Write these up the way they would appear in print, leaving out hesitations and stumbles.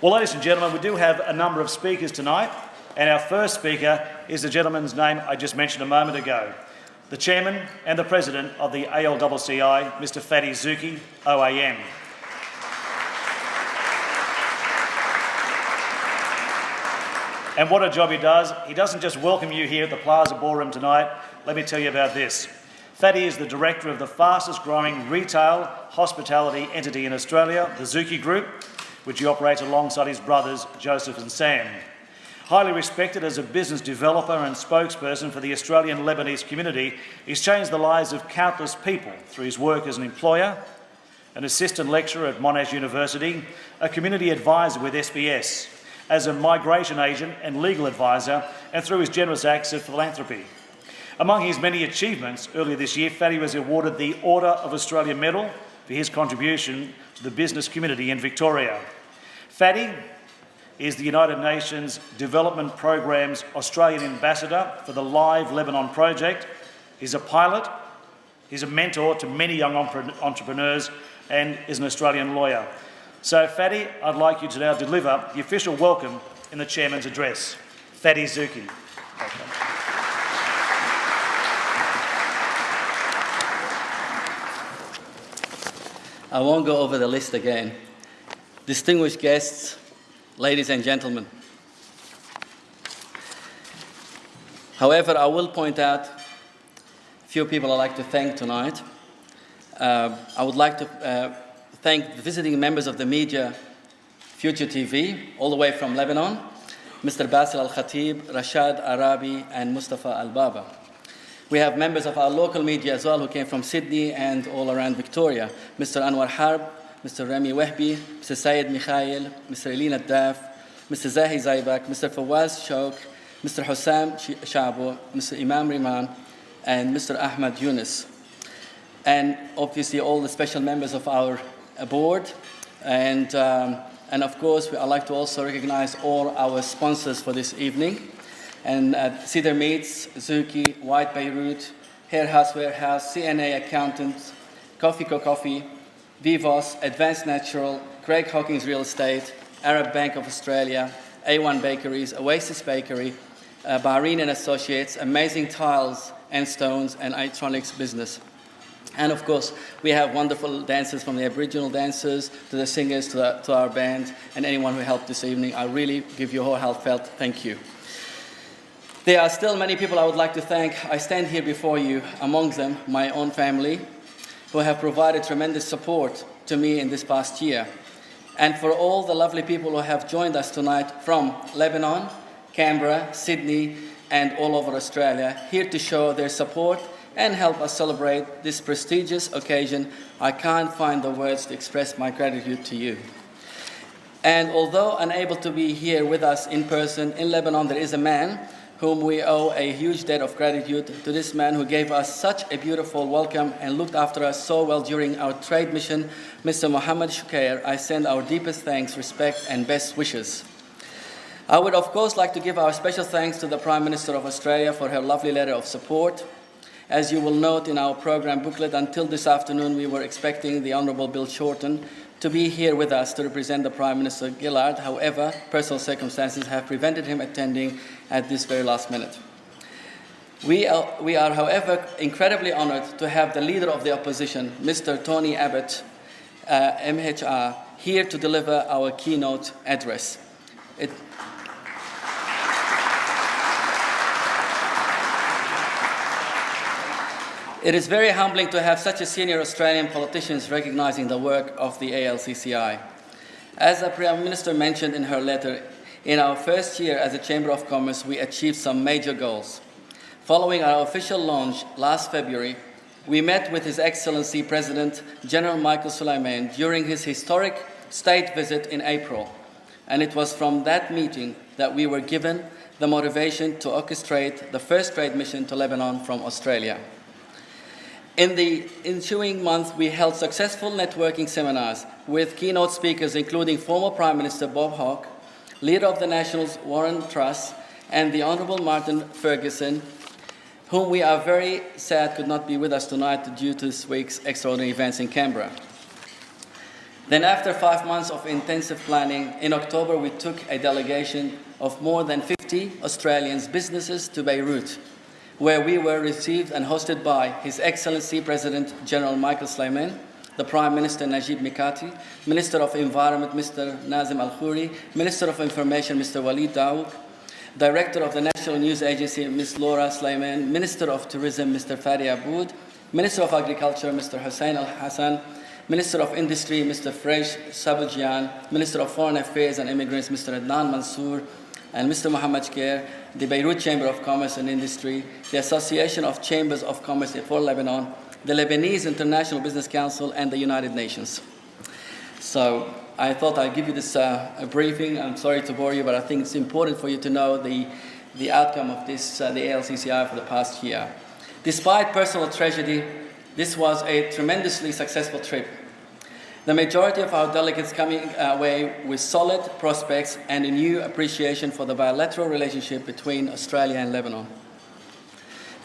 Well, ladies and gentlemen, we do have a number of speakers tonight, and our first speaker is the gentleman's name I just mentioned a moment ago, the Chairman and the President of the ALCCI, Mr. Faddy Zouky, OAM. And what a job he does. He doesn't just welcome you here at the Plaza Ballroom tonight. Let me tell you about this. Faddy is the director of the fastest growing retail hospitality entity in Australia, the Zouky Group, which he operates alongside his brothers, Joseph and Sam. Highly respected as a business developer and spokesperson for the Australian Lebanese community, he's changed the lives of countless people through his work as an employer, an assistant lecturer at Monash University, a community advisor with SBS, as a migration agent and legal advisor, and through his generous acts of philanthropy. Among his many achievements, earlier this year, Faddy was awarded the Order of Australia Medal for his contribution to the business community in Victoria. Faddy is the United Nations Development Programme's Australian Ambassador for the Live Lebanon project. He's a pilot, he's a mentor to many young entrepreneurs, and is an Australian lawyer. So, Faddy, I'd like you to now deliver the official welcome in the Chairman's address. Faddy Zouky. I won't go over the list again. Distinguished guests, ladies and gentlemen. However, I will point out a few people I'd like to thank tonight. I would like to thank the visiting members of the media, Future TV, all the way from Lebanon, Mr. Basil Al-Khatib, Rashad Arabi, and Mustafa Al-Baba. We have members of our local media as well who came from Sydney and all around Victoria. Mr. Anwar Harb, Mr. Remy Wehbi, Mr. Sayed Mikhail, Mr. Elina Daf, Mr. Zahi Zaybak, Mr. Fawaz Shouk, Mr. Hussam Shabo, Mr. Imam Riman, and Mr. Ahmad Yunus. And obviously all the special members of our board. And of course, I'd like to also recognize all our sponsors for this evening. And Cedar Meats, Zouky, White Beirut, Hair House Warehouse, CNA Accountants, Coffee Co Coffee, Vivos, Advanced Natural, Craig Hawkins Real Estate, Arab Bank of Australia, A1 Bakeries, Oasis Bakery, Bahrain and Associates, Amazing Tiles and Stones, and Electronics Business. And of course, we have wonderful dancers, from the Aboriginal dancers to the singers to our band, and anyone who helped this evening. I really give you a heartfelt thank you. There are still many people I would like to thank. I stand here before you, among them my own family, who have provided tremendous support to me in this past year. And for all the lovely people who have joined us tonight from Lebanon, Canberra, Sydney, and all over Australia, here to show their support and help us celebrate this prestigious occasion, I can't find the words to express my gratitude to you. And although unable to be here with us in person in Lebanon, there is a man whom we owe a huge debt of gratitude to, this man who gave us such a beautiful welcome and looked after us so well during our trade mission, Mr. Mohammed Shukair. I send our deepest thanks, respect, and best wishes. I would, of course, like to give our special thanks to the Prime Minister of Australia for her lovely letter of support. As you will note in our program booklet, until this afternoon, we were expecting the Honourable Bill Shorten to be here with us to represent the Prime Minister Gillard. However, personal circumstances have prevented him attending at this very last minute. We are, however, incredibly honoured to have the Leader of the Opposition, Mr. Tony Abbott, MHR, here to deliver our keynote address. It is very humbling to have such a senior Australian politicians recognising the work of the ALCCI. As the Prime Minister mentioned in her letter, in our first year as a Chamber of Commerce, we achieved some major goals. Following our official launch last February, we met with His Excellency President General Michael Suleiman during his historic state visit in April. And it was from that meeting that we were given the motivation to orchestrate the first trade mission to Lebanon from Australia. In the ensuing month, we held successful networking seminars with keynote speakers including former Prime Minister Bob Hawke, Leader of the Nationals Warren Truss, and the Honourable Martin Ferguson, whom we are very sad could not be with us tonight due to this week's extraordinary events in Canberra. Then after 5 months of intensive planning, in October we took a delegation of more than 50 Australian businesses to Beirut, where we were received and hosted by His Excellency President General Michael Sleiman, the Prime Minister Najib Mikati, Minister of Environment Mr. Nazim Al-Khouri, Minister of Information Mr. Walid Daouk, Director of the National News Agency Ms. Laura Sleiman, Minister of Tourism Mr. Fadi Aboud, Minister of Agriculture Mr. Hussein Al-Hassan, Minister of Industry Mr. Fresh Sabujian, Minister of Foreign Affairs and Immigrants Mr. Adnan Mansour, and Mr. Mohammed Kair, the Beirut Chamber of Commerce and Industry, the Association of Chambers of Commerce for Lebanon, the Lebanese International Business Council, and the United Nations. So I thought I'd give you this a briefing. I'm sorry to bore you, but I think it's important for you to know the outcome of this, the ALCCI for the past year. Despite personal tragedy, this was a tremendously successful trip. The majority of our delegates coming away with solid prospects and a new appreciation for the bilateral relationship between Australia and Lebanon.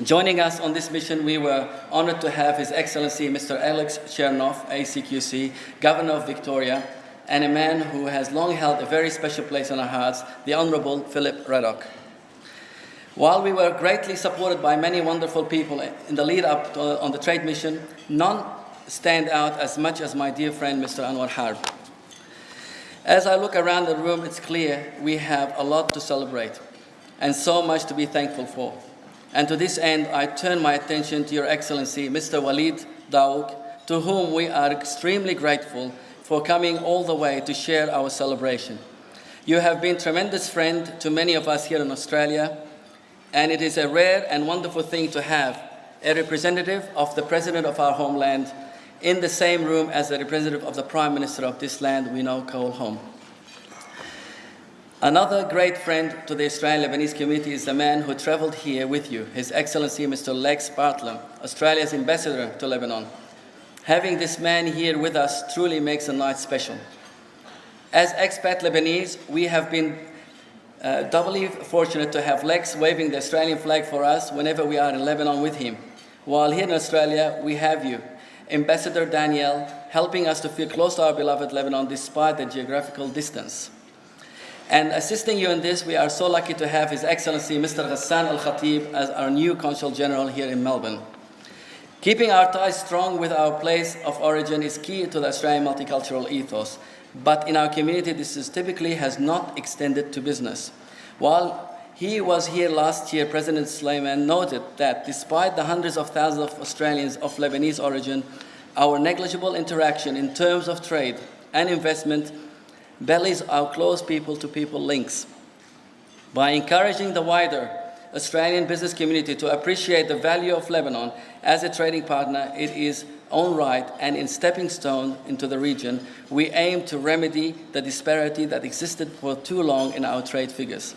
Joining us on this mission, we were honored to have His Excellency Mr. Alex Chernoff, ACQC, Governor of Victoria, and a man who has long held a very special place in our hearts, the Honourable Philip Ruddock. While we were greatly supported by many wonderful people in the lead up on the trade mission, none stand out as much as my dear friend Mr. Anwar Harb. As I look around the room, it's clear we have a lot to celebrate and so much to be thankful for. And to this end, I turn my attention to Your Excellency Mr. Walid Daouk, to whom we are extremely grateful for coming all the way to share our celebration. You have been a tremendous friend to many of us here in Australia, and it is a rare and wonderful thing to have a representative of the President of our homeland in the same room as the representative of the Prime Minister of this land we now call home. Another great friend to the Australian-Lebanese community is the man who travelled here with you, His Excellency Mr. Lex Bartlam, Australia's ambassador to Lebanon. Having this man here with us truly makes the night special. As expat Lebanese, we have been doubly fortunate to have Lex waving the Australian flag for us whenever we are in Lebanon with him. While here in Australia, we have you, Ambassador Danielle, helping us to feel close to our beloved Lebanon despite the geographical distance. And assisting you in this, we are so lucky to have His Excellency Mr. Ghassan Al-Khatib as our new Consul General here in Melbourne. Keeping our ties strong with our place of origin is key to the Australian multicultural ethos, but in our community this typically has not extended to business. While he was here last year, President Sleiman noted that despite the hundreds of thousands of Australians of Lebanese origin, our negligible interaction in terms of trade and investment belies our close people-to-people links. By encouraging the wider Australian business community to appreciate the value of Lebanon as a trading partner, it is own right and in stepping stone into the region, we aim to remedy the disparity that existed for too long in our trade figures.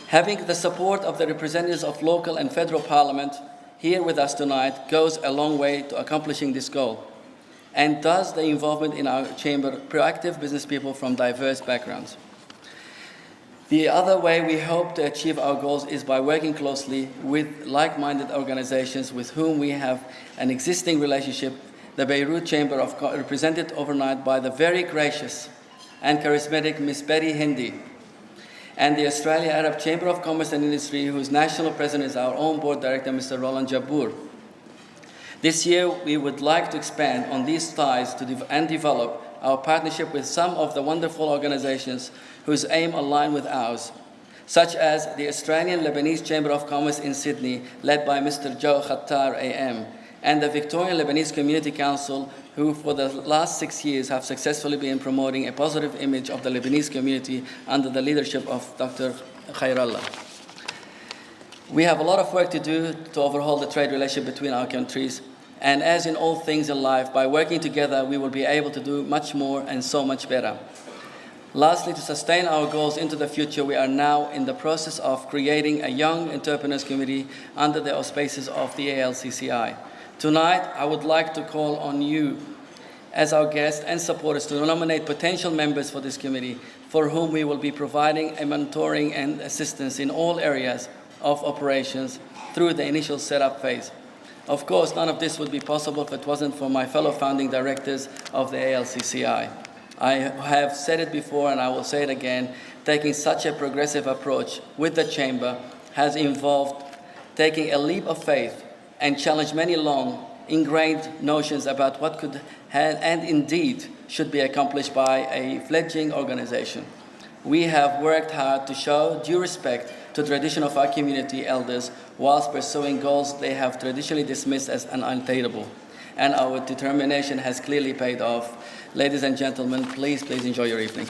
Having the support of the representatives of local and federal parliament here with us tonight goes a long way to accomplishing this goal, and thus the involvement in our chamber proactive business people from diverse backgrounds. The other way we hope to achieve our goals is by working closely with like-minded organizations with whom we have an existing relationship, the Beirut Chamber of represented overnight by the very gracious and charismatic Ms. Betty Hindi, and the Australia Arab Chamber of Commerce and Industry, whose national president is our own board director, Mr. Roland Jabbour. This year, we would like to expand on these ties and develop our partnership with some of the wonderful organizations whose aim align with ours, such as the Australian Lebanese Chamber of Commerce in Sydney, led by Mr. Joe Khattar AM, and the Victorian Lebanese Community Council, who for the last 6 years have successfully been promoting a positive image of the Lebanese community under the leadership of Dr. Khairallah. We have a lot of work to do to overhaul the trade relationship between our countries, and as in all things in life, by working together, we will be able to do much more and so much better. Lastly, to sustain our goals into the future, we are now in the process of creating a Young Entrepreneurs Committee under the auspices of the ALCCI. Tonight, I would like to call on you as our guests and supporters to nominate potential members for this committee, for whom we will be providing a mentoring and assistance in all areas of operations through the initial setup phase. Of course, none of this would be possible if it wasn't for my fellow founding directors of the ALCCI. I have said it before and I will say it again, taking such a progressive approach with the Chamber has involved taking a leap of faith and challenge many long ingrained notions about what could and indeed should be accomplished by a fledgling organization. We have worked hard to show due respect to the tradition of our community elders whilst pursuing goals they have traditionally dismissed as unattainable. And our determination has clearly paid off. Ladies and gentlemen, please enjoy your evening.